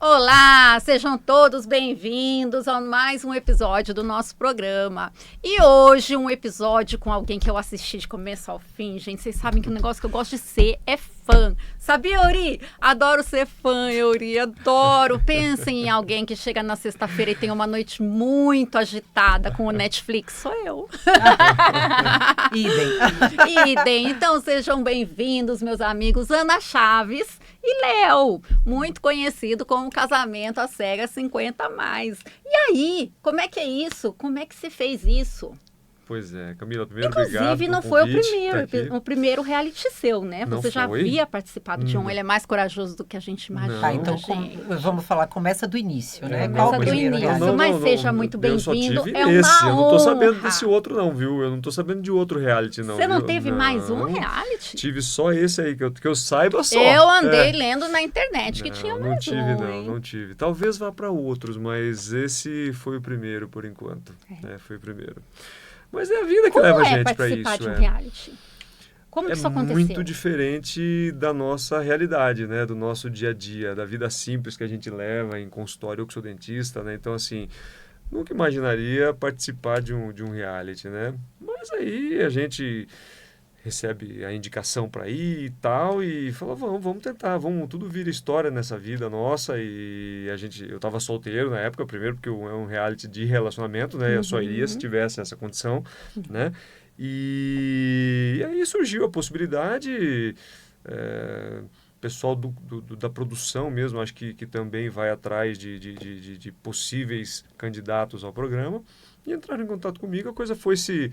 Olá, sejam todos bem-vindos a mais um episódio do nosso programa. E hoje um episódio com alguém que eu assisti de começo ao fim. Gente, vocês sabem que o negócio que eu gosto de ser é fã. Sabia, Euri? Adoro ser fã, Euri, adoro. Pensem em alguém que chega na sexta-feira e tem uma noite muito agitada com o Netflix. Sou eu. Idem. Então sejam bem-vindos, meus amigos Ana Chaves e Léo, muito conhecido como Casamento às Cegas 50+. E aí, como é que é isso? Como é que você fez isso? Pois é, Camila, primeiro Inclusive, obrigado pelo não foi convite, o primeiro reality seu, né? Não Você já foi? havia participado de um, ele é mais corajoso do que a gente imagina. Tá, então gente. vamos falar, começa do início, né? Começa Qual o do primeiro início, reality? mas seja muito bem-vindo, Eu só tive é uma esse, eu não tô sabendo honra. desse outro não, viu? Eu não tô sabendo de outro reality não. Você não viu? teve mais um reality? Tive só esse aí, que eu saiba só. Eu andei lendo na internet que tinha mais não tive, um, não, hein? não tive. Talvez vá para outros, mas esse foi o primeiro por enquanto. Foi o primeiro. Mas é a vida que leva a gente para isso. Participar de um reality? Como que isso aconteceu? É muito diferente da nossa realidade, né? Do nosso dia a dia, da vida simples que a gente leva em consultório. Eu que sou dentista, né? Então, assim, nunca imaginaria participar de um reality, né? Mas aí a gente recebe a indicação para ir e tal e fala, vamos tentar, tudo vira história nessa vida nossa. E eu estava solteiro na época, primeiro porque é um reality de relacionamento, né? Eu só iria se tivesse essa condição, né? E aí surgiu a possibilidade, pessoal da produção mesmo, acho que também vai atrás de possíveis candidatos ao programa e entraram em contato comigo, a coisa foi se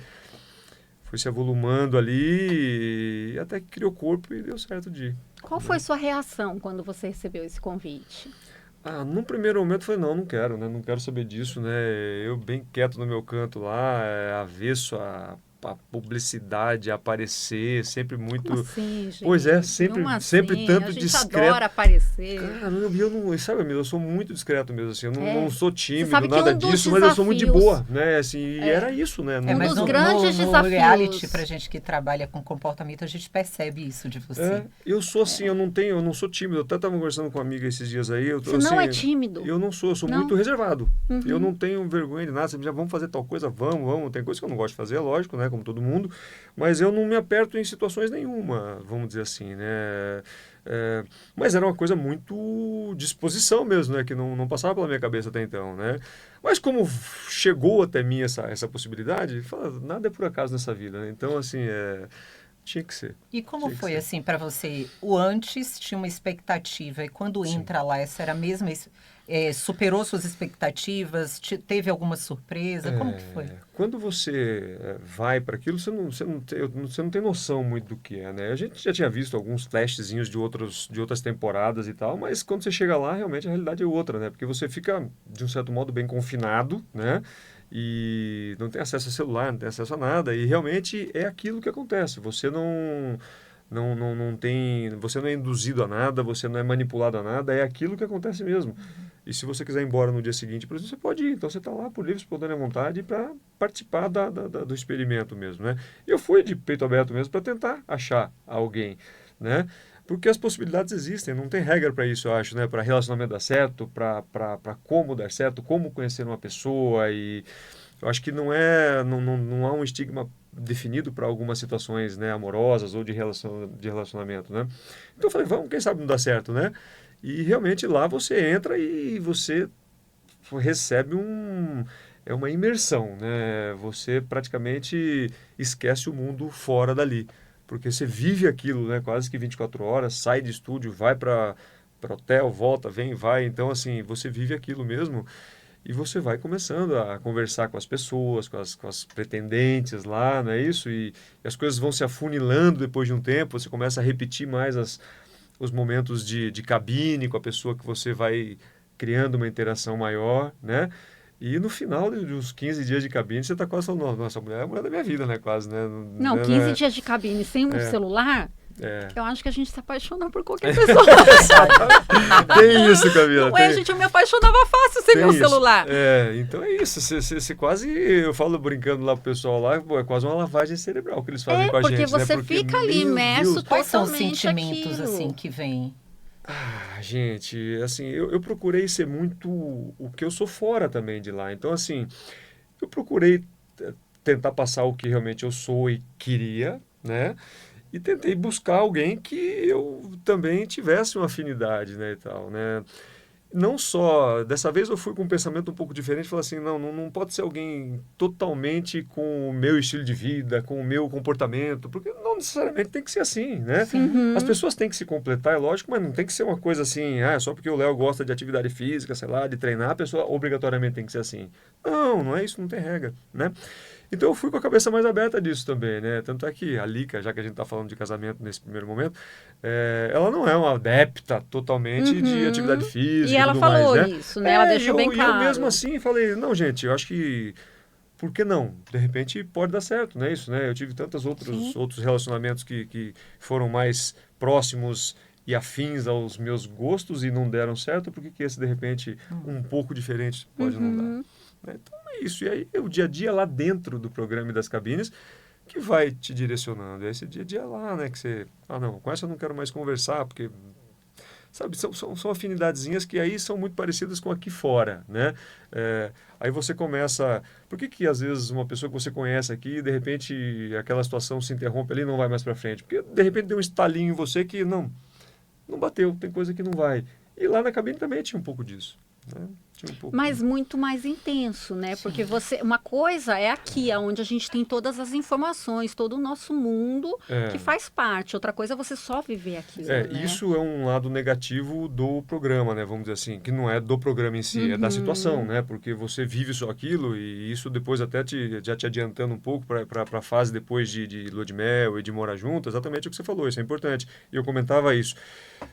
avolumando ali, até que criou corpo e deu certo de ir. Qual foi sua reação quando você recebeu esse convite? Num primeiro momento eu falei, não quero, né? Não quero saber disso, né? Eu bem quieto no meu canto lá, avesso a publicidade, a aparecer, sempre muito... Como assim, gente? Pois é, sempre tanto discreto. A gente adora aparecer. Cara, eu não, sabe, amigo, eu sou muito discreto mesmo, assim, eu não sou tímido, nada disso, mas eu sou muito de boa, né, assim, e era isso, né. Mas dos grandes desafios. No reality, pra gente que trabalha com comportamento, a gente percebe isso de você. Eu sou assim, eu não sou tímido, eu até estava conversando com uma amiga esses dias aí. Você não é tímido? Eu não sou, eu sou muito reservado. Eu não tenho vergonha de nada, já vamos fazer tal coisa, vamos, tem coisa que eu não gosto de fazer, é lógico, né, como todo mundo, mas eu não me aperto em situações nenhuma, vamos dizer assim, né. Mas era uma coisa muito disposição mesmo, né, que não passava pela minha cabeça até então, né. Mas como chegou até mim essa possibilidade, nada é por acaso nessa vida, né? Então, assim, tinha que ser. E como foi, assim, para você? O antes tinha uma expectativa, e quando entra lá, essa era a mesma... superou suas expectativas? Teve alguma surpresa? Como que foi? Quando você vai para aquilo, você não tem noção muito do que é, né? A gente já tinha visto alguns flashzinhos de outras temporadas e tal, mas quando você chega lá, realmente a realidade é outra, né? Porque você fica, de um certo modo, bem confinado, né? E não tem acesso a celular, não tem acesso a nada, e realmente é aquilo que acontece. Você não é induzido a nada, você não é manipulado a nada, é aquilo que acontece mesmo. E se você quiser ir embora no dia seguinte, por exemplo, você pode ir. Então você está lá por livre, espontânea vontade para participar do experimento mesmo, né? Eu fui de peito aberto mesmo para tentar achar alguém, né? Porque as possibilidades existem, não tem regra para isso, eu acho, né? Para relacionamento dar certo, para como dar certo, como conhecer uma pessoa. E eu acho que não há um estigma definido para algumas situações, né, amorosas ou de relacionamento, né? Então eu falei, quem sabe não dá certo, né? E realmente lá você entra e você recebe uma imersão, né? Você praticamente esquece o mundo fora dali, porque você vive aquilo, né? Quase que 24 horas, sai de estúdio, vai para hotel, volta, vem, vai. Então, assim, você vive aquilo mesmo. E você vai começando a conversar com as pessoas, com as pretendentes lá, não é isso? E as coisas vão se afunilando depois de um tempo, você começa a repetir mais os momentos de cabine com a pessoa que você vai criando uma interação maior, né? E no final de uns 15 dias de cabine, você está quase falando, nossa, a mulher é a mulher da minha vida, né? Quase, né? Não, 15 dias de cabine sem um celular... Eu acho que a gente se apaixona por qualquer pessoa. Tem isso, Camila. Gente, eu me apaixonava fácil sem meu celular. Então é isso. Você quase, eu falo brincando lá pro pessoal lá, é quase uma lavagem cerebral que eles fazem com a gente. Porque você fica ali imerso totalmente. Quais são os sentimentos aquilo. assim que vêm? Gente, assim, eu procurei ser muito o que eu sou fora também de lá. Então, assim, eu procurei tentar passar o que realmente eu sou e queria, né? E tentei buscar alguém que eu também tivesse uma afinidade, né, e tal, né? Não só, dessa vez eu fui com um pensamento um pouco diferente, falei assim, não pode ser alguém totalmente com o meu estilo de vida, com o meu comportamento, porque não necessariamente tem que ser assim, né? As Uhum. pessoas têm que se completar, é lógico, mas não tem que ser uma coisa assim, só porque o Léo gosta de atividade física, sei lá, de treinar, a pessoa obrigatoriamente tem que ser assim. Não é isso, não tem regra, né? Então eu fui com a cabeça mais aberta disso também, né? Tanto é que a Lica, já que a gente está falando de casamento nesse primeiro momento, ela não é uma adepta totalmente de atividade Uhum. E física e ela tudo mais, falou né? isso, né? Ela E deixou bem eu mesmo claro. assim falei, não, gente, eu acho que por que não? De repente pode dar certo, não é isso, né? Eu tive tantos Sim. outros relacionamentos que foram mais próximos e afins aos meus gostos e não deram certo, por que que esse, de repente, um pouco diferente pode não dar? Uhum. Né? Então é isso. E aí o dia a dia lá dentro do programa e das cabines que vai te direcionando. É esse dia a dia lá, né? Que você, não, com essa eu não quero mais conversar, porque, sabe, são afinidadezinhas que aí são muito parecidas com aqui fora, né? Aí você começa... Por que que às vezes uma pessoa que você conhece aqui, de repente aquela situação se interrompe ali e não vai mais para frente? Porque de repente deu um estalinho em você que não bateu, tem coisa que não vai. E lá na cabine também tinha um pouco disso, né? Tinha um pouco... Mas muito mais intenso, né? Porque uma coisa é aqui, onde a gente tem todas as informações, todo o nosso mundo que É, faz parte. Outra coisa é você só viver aquilo, né? isso é um lado negativo do programa, né? Vamos dizer assim, que não é do programa em si, é da situação, Uhum. né? Porque você vive só aquilo e isso depois até já te adiantando um pouco para a fase depois de lua de mel e de morar junto, exatamente o que você falou, isso é importante. E eu comentava isso.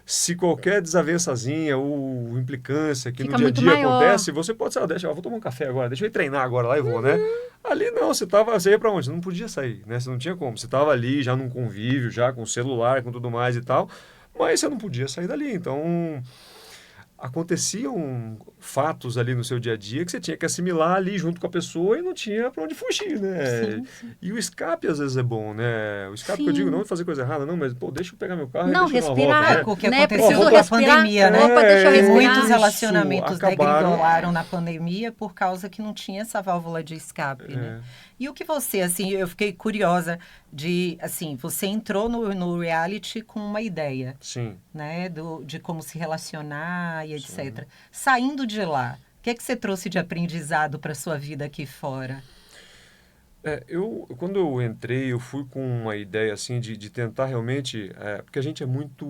Se qualquer desavençazinha ou implicância que no Fica dia a muito dia maior. acontece, você pode sair, vou tomar um café agora, deixa eu ir treinar agora lá e vou, né? Ali não, você ia pra onde? Você não podia sair, né? Você não tinha como. Você estava ali já num convívio, já com celular, com tudo mais e tal, mas você não podia sair dali. Então, aconteciam fatos ali no seu dia a dia que você tinha que assimilar ali junto com a pessoa e não tinha para onde fugir, né? Sim, sim. E o escape às vezes é bom, né? O escape que eu digo não Sim. de fazer coisa errada, não, mas pô, deixa eu pegar meu carro e Não, deixa eu dar uma volta, É respirar, né? o que né? aconteceu Preciso com a respirar. pandemia, né? Opa, deixa eu Que respirar. muitos relacionamentos acabaram. degringolaram na pandemia por causa que não tinha essa válvula de escape, né? E o que você, assim, eu fiquei curiosa de, assim, você entrou no reality com uma ideia, Sim, né? De como se relacionar e sim. etc. Saindo de lá, o que é que você trouxe de aprendizado para sua vida aqui fora? Quando eu entrei, eu fui com uma ideia assim de tentar realmente, porque a gente é muito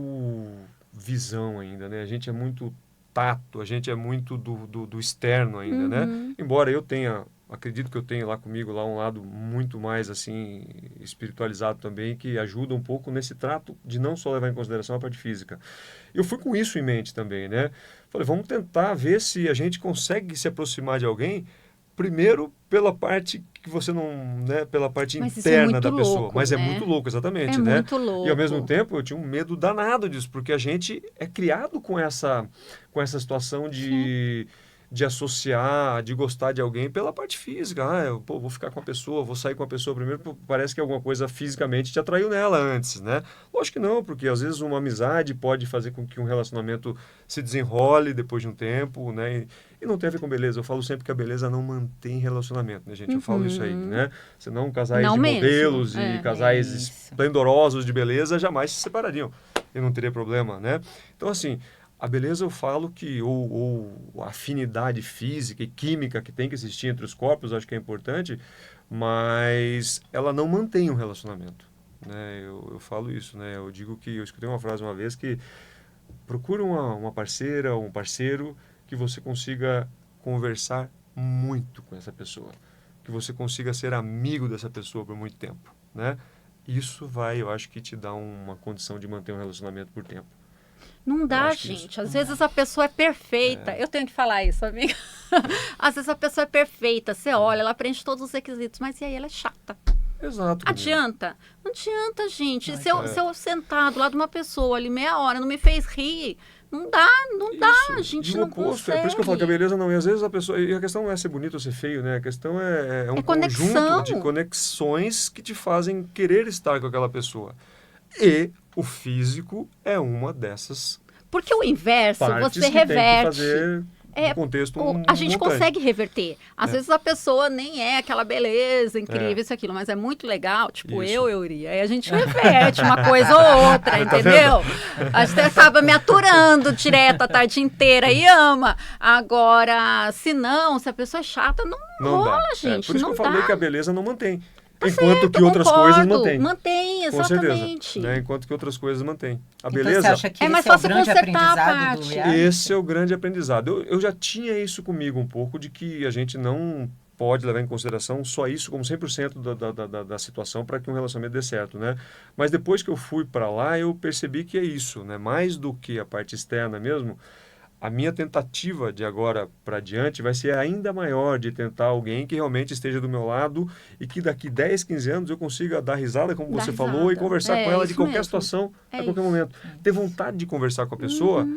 visão ainda, né? A gente é muito tato, a gente é muito do externo ainda, né? Uhum. Embora eu tenha, acredito que eu tenha lá comigo lá um lado muito mais assim espiritualizado também, que ajuda um pouco nesse trato de não só levar em consideração a parte física. Eu fui com isso em mente também, né? Falei, vamos tentar ver se a gente consegue se aproximar de alguém. Primeiro, pela parte que você não, né, pela parte Mas isso é interna muito da pessoa. louco, Mas é muito né? louco, É exatamente, né? muito E ao mesmo louco. tempo eu tinha um medo danado disso, porque a gente é criado com essa situação Sim. de associar, de gostar de alguém pela parte física. Vou ficar com a pessoa, vou sair com a pessoa primeiro, parece que alguma coisa fisicamente te atraiu nela antes, né? Lógico que não, porque às vezes uma amizade pode fazer com que um relacionamento se desenrole depois de um tempo, né? E não tem a ver com beleza. Eu falo sempre que a beleza não mantém relacionamento, né, gente? Eu falo isso aí, Uhum. né? Senão casais Não de mesmo. modelos e É. É casais isso. esplendorosos de beleza jamais se separariam. E não teria problema, né? Então, assim, a beleza eu falo que, ou a afinidade física e química que tem que existir entre os corpos, eu acho que é importante, mas ela não mantém um relacionamento, né? Eu falo isso, né? Eu digo que, eu escutei uma frase uma vez que procura uma parceira ou um parceiro que você consiga conversar muito com essa pessoa, que você consiga ser amigo dessa pessoa por muito tempo, né? Isso vai, eu acho que te dá uma condição de manter um relacionamento por tempo. Não Eu dá, acho que isso. gente. Às vezes a pessoa é perfeita. Eu tenho que falar isso, amiga. Às vezes a pessoa é perfeita. Você olha, ela preenche todos os requisitos, mas e aí ela é chata. Exato, menino. Adianta? Não adianta, gente. Não Se adianta. eu sentar do lado de uma pessoa ali meia hora, não me fez rir, não dá, não dá. A Isso. E gente o não oposto, é por isso que eu falo que a consegue. beleza não. E às vezes a pessoa. E a questão não é ser bonito ou ser feio, né? A questão é É um conjunto de conexão. conexões que te fazem querer estar com aquela pessoa. E o físico é uma dessas Porque o inverso, partes você que tem que reverte. fazer no contexto A gente montante. consegue reverter. Às vezes a pessoa nem é aquela beleza incrível, isso, aquilo, mas é muito legal. Tipo, Isso. eu iria. Aí a gente reverte uma coisa ou outra, entendeu? A gente acaba me aturando direto a tarde inteira e ama. Agora, se não, se a pessoa é chata, não rola, dá. gente. Por isso não que eu falei dá. que a beleza não mantém. Tá Enquanto certo, que outras concordo. coisas mantém. Mantém, Com certeza. exatamente. Né? Enquanto que outras coisas mantém. A Então, beleza... você acha que É mais esse é o fácil grande consertar a aprendizado do parte. reality? Esse é o grande aprendizado. Eu já tinha isso comigo um pouco, de que a gente não pode levar em consideração só isso como 100% da situação para que um relacionamento dê certo, né? Mas depois que eu fui para lá, eu percebi que é isso, né? Mais do que a parte externa mesmo, a minha tentativa de agora para diante vai ser ainda maior, de tentar alguém que realmente esteja do meu lado e que daqui 10, 15 anos eu consiga dar risada, como Dar você risada. falou, e conversar com ela de isso qualquer mesmo. situação, É a qualquer isso. momento. Ter vontade de conversar com a pessoa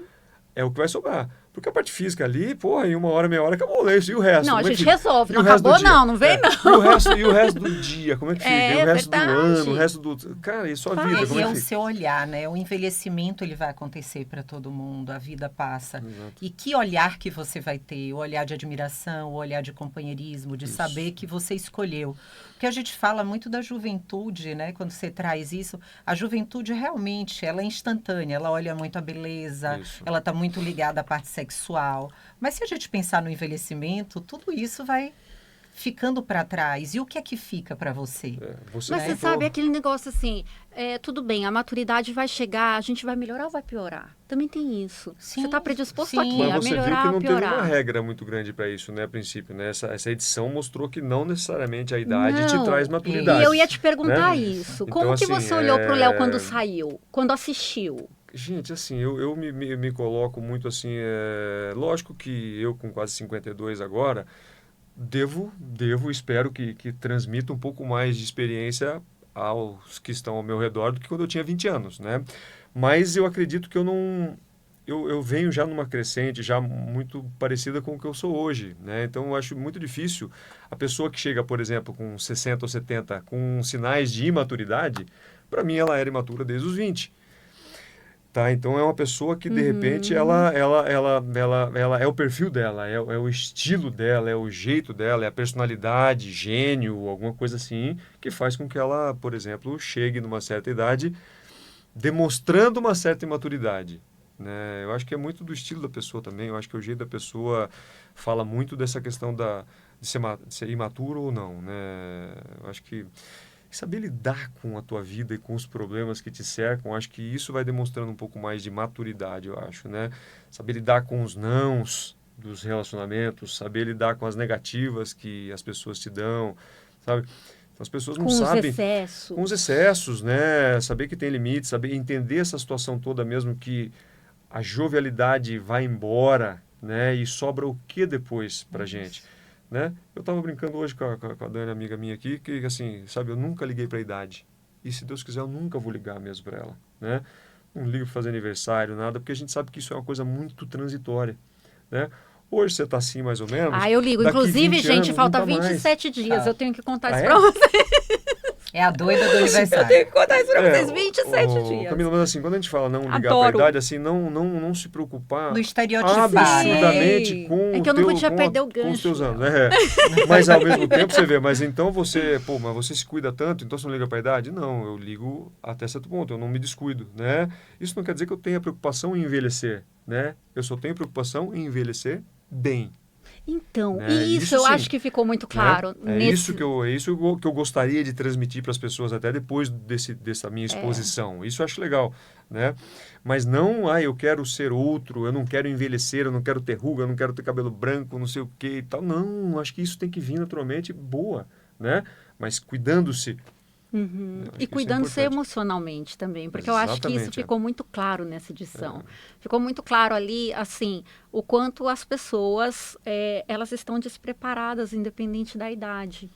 é o que vai sobrar. Porque a parte física ali, porra, em 1 hora, meia hora, acabou o isso. E o resto? Não, a Como é que gente fica? resolve. E Não o resto do acabou, dia? não vem não. E o resto do dia, como é que fica? É, E o resto do verdade. ano, o resto do... Cara, e sua vida, como E é é que o fica? seu olhar, né? O envelhecimento ele vai acontecer para todo mundo, a vida passa. Exato. E que olhar que você vai ter? O olhar de admiração, o olhar de companheirismo, de Isso. saber que você escolheu. Porque a gente fala muito da juventude, né? Quando você traz isso, a juventude realmente, ela é instantânea, ela olha muito a beleza, Isso. ela está muito ligada à parte sexual. Mas se a gente pensar no envelhecimento, tudo isso vai ficando para trás. E o que é que fica para você? Você Mas você contou- sabe aquele negócio assim, tudo bem, a maturidade vai chegar, a gente vai melhorar ou vai piorar? Também tem isso. Sim, Você está predisposto sim. aqui Mas a você viu melhorar que ou não teve uma piorar? regra muito grande para isso, né, a princípio, né? Essa edição mostrou que não necessariamente a idade te Não. traz E maturidade. eu ia te perguntar né? isso. Então, Como que assim, você olhou pro Léo quando saiu? Quando assistiu? Gente, assim, eu me coloco muito assim, lógico que eu com quase 52 agora, espero que transmita um pouco mais de experiência aos que estão ao meu redor do que quando eu tinha 20 anos, né? Mas eu acredito que eu não... Eu venho já numa crescente, já muito parecida com o que eu sou hoje, né? Então, eu acho muito difícil a pessoa que chega, por exemplo, com 60 ou 70, com sinais de imaturidade, para mim ela era imatura desde os 20. Tá, então é uma pessoa que de repente ela é o perfil dela, é o estilo dela, é o jeito dela, é a personalidade, gênio, alguma coisa assim, que faz com que ela, por exemplo, chegue numa certa idade demonstrando uma certa imaturidade, né? Eu acho que é muito do estilo da pessoa também, eu acho que o jeito da pessoa fala muito dessa questão de ser imaturo ou não, né? Eu acho que saber lidar com a tua vida e com os problemas que te cercam, acho que isso vai demonstrando um pouco mais de maturidade, eu acho, né? Saber lidar com os nãos dos relacionamentos, saber lidar com as negativas que as pessoas te dão, sabe? Então, as pessoas não Com os sabem... excessos. Com os excessos, né? Saber que tem limites, saber entender essa situação toda mesmo, que a jovialidade vai embora, né? E sobra o que depois pra gente? Né? Eu estava brincando hoje com a Dani, amiga minha aqui, que assim, sabe, eu nunca liguei para a idade. E se Deus quiser, eu nunca vou ligar mesmo para ela, né? Não ligo para fazer aniversário, nada, porque a gente sabe que isso é uma coisa muito transitória, né? Hoje você está assim, mais ou menos. Eu ligo. daqui Inclusive, 20 gente, anos, falta nunca mais. 27 dias. Eu tenho que contar isso é? pra vocês. É a doida do Eu aniversário. tenho que contar isso pra vocês. 27 dias. Camila, mas assim, quando a gente fala não ligar para a Adoro. idade, assim, não se preocupar No estereotipar, né? absurdamente com É que eu não podia com perder o com os gancho. teus anos. Mas ao mesmo tempo você vê, mas então mas você se cuida tanto, então você não liga para a idade? Não, eu ligo até certo ponto, eu não me descuido, né? Isso não quer dizer que eu tenha preocupação em envelhecer, né? Eu só tenho preocupação em envelhecer bem. Então, Né? e isso Isso eu sim. acho que ficou muito claro. É nesse... isso que eu gostaria de transmitir para as pessoas até depois dessa minha exposição. Isso eu acho legal, né? Mas não, eu quero ser outro, eu não quero envelhecer, eu não quero ter ruga, eu não quero ter cabelo branco, não sei o que e tal. Não, acho que isso tem que vir naturalmente boa, né? Mas cuidando-se. Uhum. Eu acho que E isso é cuidando-se importante. emocionalmente também, porque eu acho que isso Exatamente, ficou muito claro nessa edição. Ficou muito claro ali, assim, o quanto as pessoas, elas estão despreparadas, independente da idade.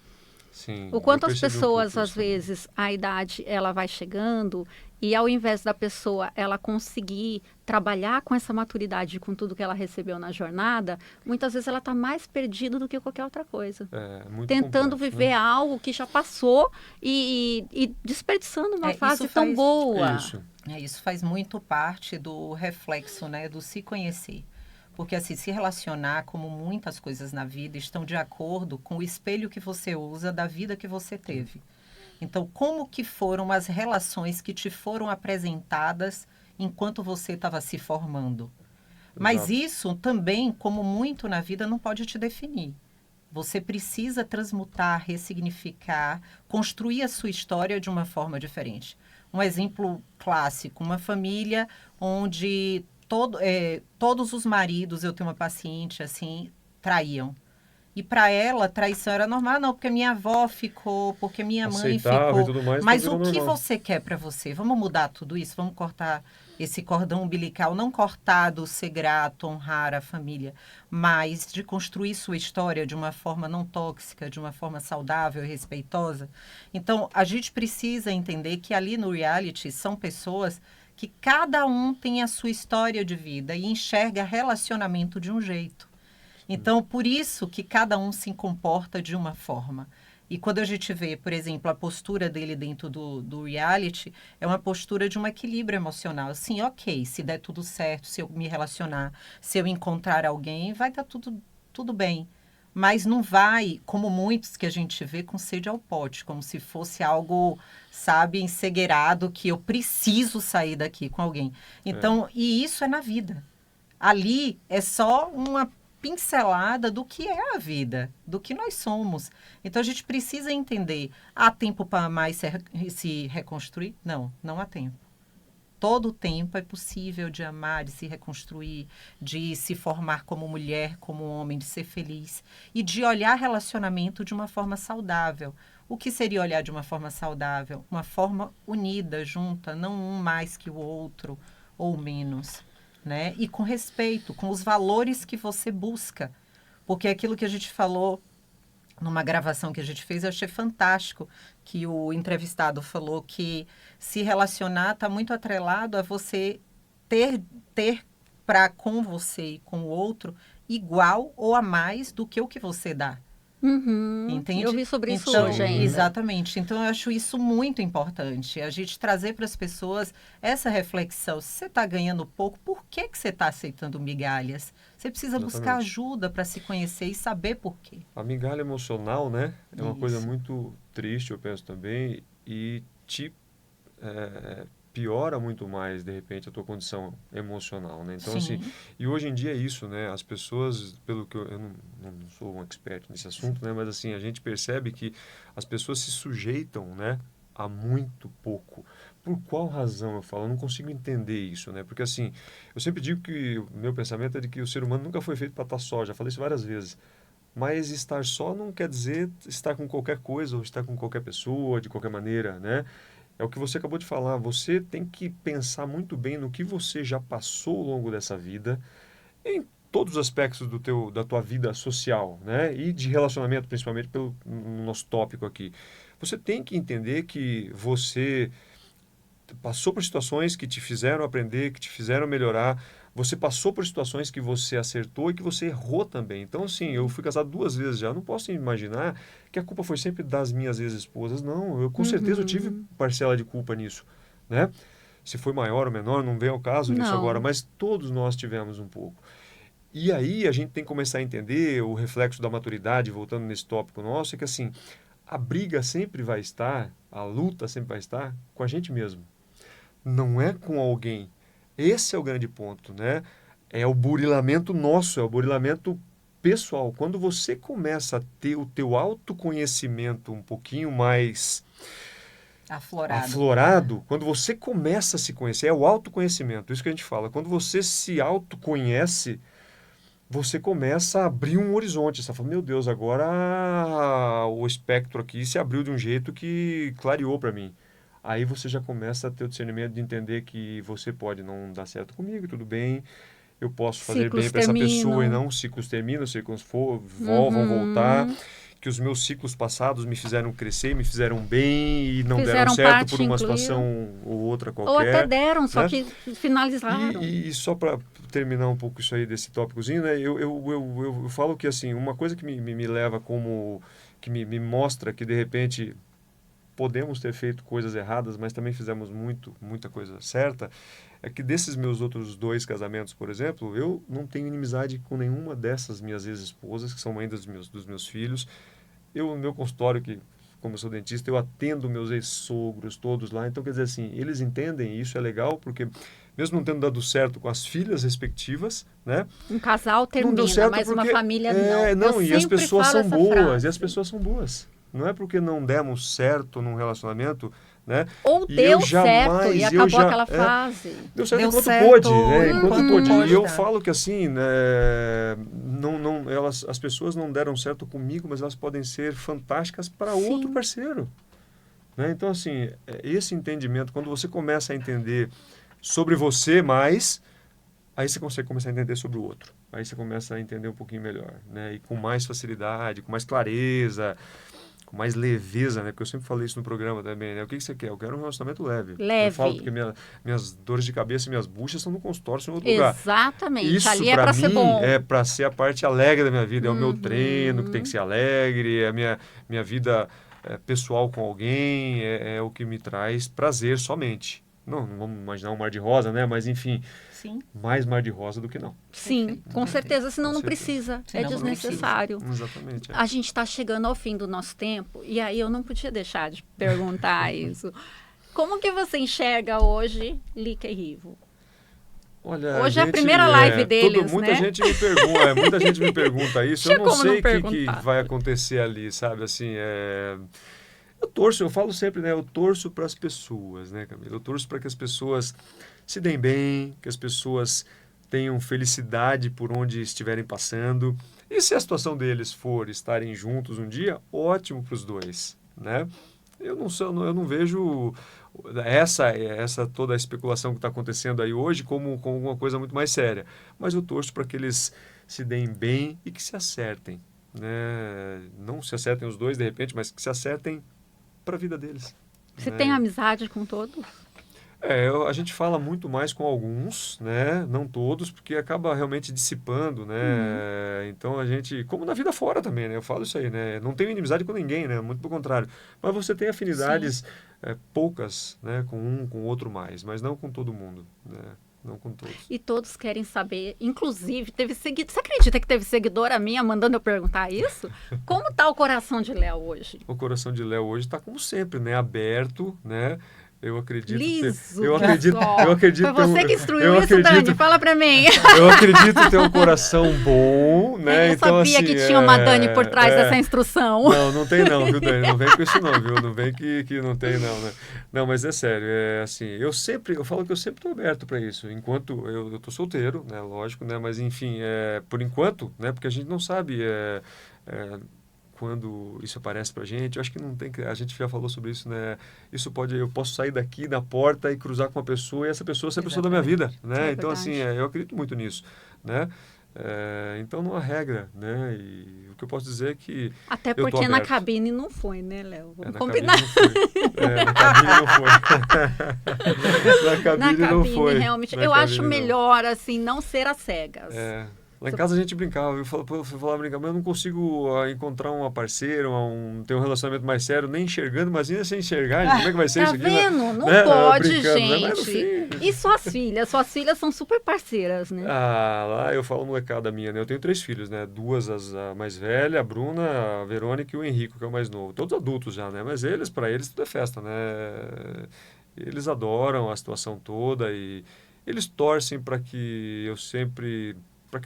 Sim, O quanto eu as percebi um pessoas, pouco às isso também. vezes, a idade, ela vai chegando e ao invés da pessoa, ela conseguir trabalhar com essa maturidade, com tudo que ela recebeu na jornada, muitas vezes ela está mais perdida do que qualquer outra coisa. Muito Tentando complexo, viver né? algo que já passou e desperdiçando uma fase isso tão faz- boa. Isso. Isso faz muito parte do reflexo, né, do se conhecer. Porque, assim, se relacionar, como muitas coisas na vida, estão de acordo com o espelho que você usa da vida que você teve. Então, como que foram as relações que te foram apresentadas enquanto você estava se formando? Mas Exato. isso também, como muito na vida, não pode te definir. Você precisa transmutar, ressignificar, construir a sua história de uma forma diferente. Um exemplo clássico, uma família onde todos os maridos, eu tenho uma paciente assim, traíam. E para ela, traição era normal, não, porque minha avó ficou, porque minha mãe Aceitável e ficou. tudo mais, então Mas o virou que normal. você quer para você? Vamos mudar tudo isso? Vamos cortar esse cordão umbilical, não cortado, ser grato, honrar a família, mas de construir sua história de uma forma não tóxica, de uma forma saudável e respeitosa. Então, a gente precisa entender que ali no reality são pessoas que cada um tem a sua história de vida e enxerga relacionamento de um jeito. Então, por isso que cada um se comporta de uma forma. E quando a gente vê, por exemplo, a postura dele dentro do reality, é uma postura de um equilíbrio emocional. Assim, ok, se der tudo certo, se eu me relacionar, se eu encontrar alguém, vai estar tudo bem. Mas não vai, como muitos que a gente vê, com sede ao pote, como se fosse algo, sabe, encegueirado, que eu preciso sair daqui com alguém. É, Então, e isso é na vida. Ali é só uma pincelada do que é a vida, do que nós somos. Então a gente precisa entender, há tempo para amar e se reconstruir? Não, não há tempo. Todo o tempo é possível de amar, de se reconstruir, de se formar como mulher, como homem, de ser feliz e de olhar relacionamento de uma forma saudável. O que seria olhar de uma forma saudável? Uma forma unida, junta, não um mais que o outro ou menos, né? E com respeito, com os valores que você busca. Porque aquilo que a gente falou numa gravação que a gente fez, eu achei fantástico que o entrevistado falou que se relacionar está muito atrelado a você ter para com você e com o outro igual ou a mais do que o que você dá. Uhum. Eu Entende? vi sobre isso hoje Então, sim, ainda. exatamente. Então, eu acho isso muito importante. A gente trazer para as pessoas essa reflexão. Se você está ganhando pouco, por que que você está aceitando migalhas? Você precisa buscar exatamente. ajuda para se conhecer e saber por quê. A migalha emocional, né, é uma coisa Isso. muito triste, eu penso também, e te piora muito mais, de repente, a tua condição emocional, né? Então, assim, Sim, e hoje em dia é isso, né? As pessoas, pelo que eu não sou um expert nesse assunto, né? Mas, assim, a gente percebe que as pessoas se sujeitam, né, a muito pouco. Por qual razão eu falo? Eu não consigo entender isso, né? Porque, assim, eu sempre digo que o meu pensamento é de que o ser humano nunca foi feito para estar só, já falei isso várias vezes. Mas estar só não quer dizer estar com qualquer coisa ou estar com qualquer pessoa, de qualquer maneira, né? É o que você acabou de falar. Você tem que pensar muito bem no que você já passou ao longo dessa vida, em todos os aspectos da tua vida social, né? E de relacionamento, principalmente no nosso tópico aqui. Você tem que entender que você passou por situações que te fizeram aprender, que te fizeram melhorar. Você passou por situações que você acertou e que você errou também. Então, assim, eu fui casado duas vezes já. Eu não posso imaginar que a culpa foi sempre das minhas ex-esposas. Não, eu com certeza eu tive Uhum. parcela de culpa nisso, né? Se foi maior ou menor, não vem ao caso nisso agora, Não. mas todos nós tivemos um pouco. E aí a gente tem que começar a entender o reflexo da maturidade, voltando nesse tópico nosso, é que assim, a briga sempre vai estar, a luta sempre vai estar com a gente mesmo, não é com alguém. Esse é o grande ponto, né? É o burilamento nosso, é o burilamento pessoal. Quando você começa a ter o teu autoconhecimento um pouquinho mais aflorado. aflorado, quando você começa a se conhecer, é o autoconhecimento, isso que a gente fala. Quando você se autoconhece, você começa a abrir um horizonte. Você fala, meu Deus, agora o espectro aqui se abriu de um jeito que clareou para mim. Aí você já começa a ter o discernimento de entender que você pode não dar certo comigo, tudo bem. Eu posso fazer bem Ciclos para essa pessoa e terminam. não, ciclos terminam, ciclos vão voltar. Uhum. Que os meus ciclos passados me fizeram crescer, me fizeram bem e não deram Fizeram certo por parte, uma situação inclusive. ou outra Ou até qualquer, deram, só né? que finalizaram. E só para terminar um pouco isso aí desse tópicozinho, né? Eu falo que, assim, uma coisa que me leva como... que me mostra que, de repente, podemos ter feito coisas erradas, mas também fizemos muita coisa certa, é que desses meus outros 2 casamentos, por exemplo, eu não tenho inimizade com nenhuma dessas minhas ex-esposas, que são mães dos meus filhos. Eu, no meu consultório, que como eu sou dentista, eu atendo meus ex-sogros todos lá. Então, quer dizer assim, eles entendem, e isso é legal, porque mesmo não tendo dado certo com as filhas respectivas, né? Um casal Não termina, deu certo mas uma porque, família não. Eu e as sempre pessoas falo são essa boas, frase. e as pessoas são boas. Não é porque não demos certo num relacionamento, né? Ou E deu eu jamais, certo e eu acabou já- aquela fase. Deu certo Deu enquanto certo pôde, né? Enquanto enquanto pôde. pôde, E eu tá. falo que assim, né, as pessoas não deram certo comigo, mas elas podem ser fantásticas para Sim. outro parceiro. Né? Então, assim, esse entendimento, quando você começa a entender sobre você mais, aí você consegue começar a entender sobre o outro. Aí você começa a entender um pouquinho melhor, né? E com mais facilidade, com mais clareza, com mais leveza, né? Porque eu sempre falei isso no programa também, né? O que você quer? Eu quero um relacionamento leve. Leve. Eu falo porque minhas dores de cabeça e minhas buchas são no consultório, são em outro lugar. Exatamente. Isso, Ali é pra para ser mim, bom. é para ser a parte alegre da minha vida. É o meu treino, que tem que ser alegre, é a minha vida pessoal com alguém, é o que me traz prazer somente. Não vamos imaginar um mar de rosa, né? Mas, enfim, Sim. mais mar de rosa do que não. Sim, Perfeito, com perfeito. certeza, senão Com não certeza. precisa. Senão É não desnecessário. Exatamente. A gente está chegando ao fim do nosso tempo e aí eu não podia deixar de perguntar isso. Como que você enxerga hoje Lica e Rivo? Olha, Hoje é a primeira live deles, muita né? gente me pergunta isso. Tinha Eu não como não sei o que perguntar. vai acontecer ali, sabe? Assim, eu falo sempre, né? Eu torço para as pessoas, né, Camila? Eu torço para que as pessoas se deem bem, que as pessoas tenham felicidade por onde estiverem passando. E se a situação deles for estarem juntos um dia, ótimo para os dois, né? Eu não vejo essa toda a especulação que está acontecendo aí hoje como uma coisa muito mais séria. Mas eu torço para que eles se deem bem e que se acertem, né? Não se acertem os dois de repente, mas que se acertem para a vida deles. Você né? tem amizade com todos? A gente fala muito mais com alguns, né? Não todos, porque acaba realmente dissipando, né? Então a gente, como na vida fora também, né? Eu falo isso aí, né? Não tenho inimizade com ninguém, né? Muito pelo contrário. Mas você tem afinidades poucas, né? Com um, com o outro mais, mas não com todo mundo, né? Não com todos. E todos querem saber, inclusive, teve seguidor. Você acredita que teve seguidora minha mandando eu perguntar isso? Como tá o coração de Léo hoje? O coração de Léo hoje está como sempre, né? Aberto, né? Eu acredito Liso. eu acredito Foi você ter que instruiu isso, Dani? Fala pra mim. Eu acredito ter um coração bom, né? Eu Então, sabia assim, que tinha uma Dani por trás dessa instrução. Não tem não, viu, Dani? Não vem com isso não, viu? Não vem que não tem não, né? Não, mas é sério, assim, eu falo que eu sempre estou aberto para isso, enquanto eu tô solteiro, né? Lógico, né? Mas enfim, por enquanto, né? Porque a gente não sabe quando isso aparece pra gente. Eu acho que não tem, a gente já falou sobre isso, né? Eu posso sair daqui da porta e cruzar com uma pessoa e essa pessoa ser a pessoa da minha vida, né? Então, assim, eu acredito muito nisso, né? Então não há regra, né? E o que eu posso dizer é que até porque na cabine não foi, né, Léo? Vamos combinar. Na cabine não foi. Na cabine não foi. Realmente. Eu acho melhor, assim, não ser às cegas. Lá em casa a gente brincava, eu falava brincar, mas eu não consigo encontrar uma parceira, ter um relacionamento mais sério, nem enxergando, mas ainda sem enxergar, como é que vai ser isso aqui? Tá vendo? Não né? pode, gente. Né? E suas filhas? Suas filhas são super parceiras, né? Lá eu falo molecada minha, né? Eu tenho 3 filhos, né? 2, a mais velha, a Bruna, a Verônica e o Henrico, que é o mais novo. Todos adultos já, né? Mas para eles tudo é festa, né? Eles adoram a situação toda e eles torcem para que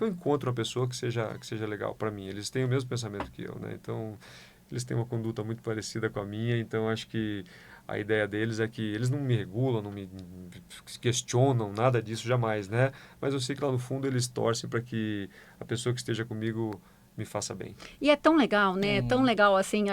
eu encontre uma pessoa que seja legal para mim. Eles têm o mesmo pensamento que eu, né? Então, eles têm uma conduta muito parecida com a minha, então acho que a ideia deles é que eles não me regulam, não me questionam, nada disso, jamais, né? Mas eu sei que lá no fundo eles torcem para que a pessoa que esteja comigo me faça bem. E é tão legal, né? É tão legal, assim,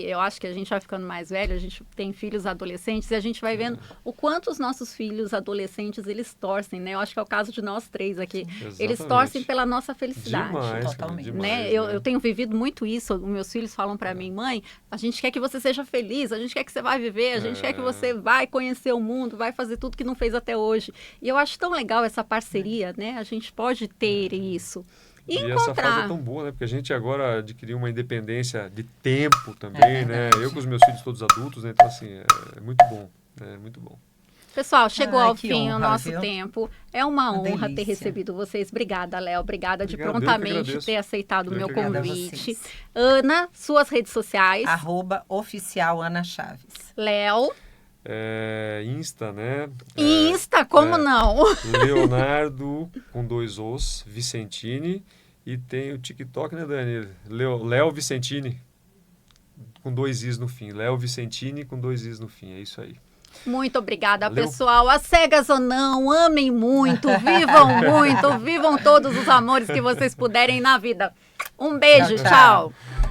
eu acho que a gente vai ficando mais velho, a gente tem filhos adolescentes e a gente vai vendo o quanto os nossos filhos adolescentes, eles torcem, né? Eu acho que é o caso de nós 3 aqui. Exatamente. Eles torcem pela nossa felicidade. Demais, totalmente. demais, né? Eu tenho vivido muito isso, os meus filhos falam para mim, mãe, a gente quer que você seja feliz, a gente quer que você vai viver, a gente quer que você vai conhecer o mundo, vai fazer tudo que não fez até hoje. E eu acho tão legal essa parceria, né? A gente pode ter isso. E essa fase encontrar. é tão boa, né? Porque a gente agora adquiriu uma independência de tempo também, né? verdade. Eu com os meus filhos todos adultos, né? Então, assim, é muito bom. É muito bom. Pessoal, chegou Ai, ao que fim o honra, nosso viu? tempo. É uma Uma honra ter delícia. recebido vocês. Obrigada, Léo. Obrigada de Obrigado, eu que prontamente agradeço. ter aceitado o Eu meu que agradeço. convite. Vocês. Ana, suas redes sociais. @oficial Ana Chaves. Léo. Insta, né? Insta, como não? Leonardo, com 2 Os, Vicentini. E tem o TikTok, né, Dani? Léo Vicentini, com 2 Is no fim. Léo Vicentini, com 2 Is no fim. É isso aí. Muito obrigada, Valeu. pessoal. As cegas ou não, amem muito, vivam muito, vivam todos os amores que vocês puderem na vida. Um beijo, Tchau, tchau. tchau.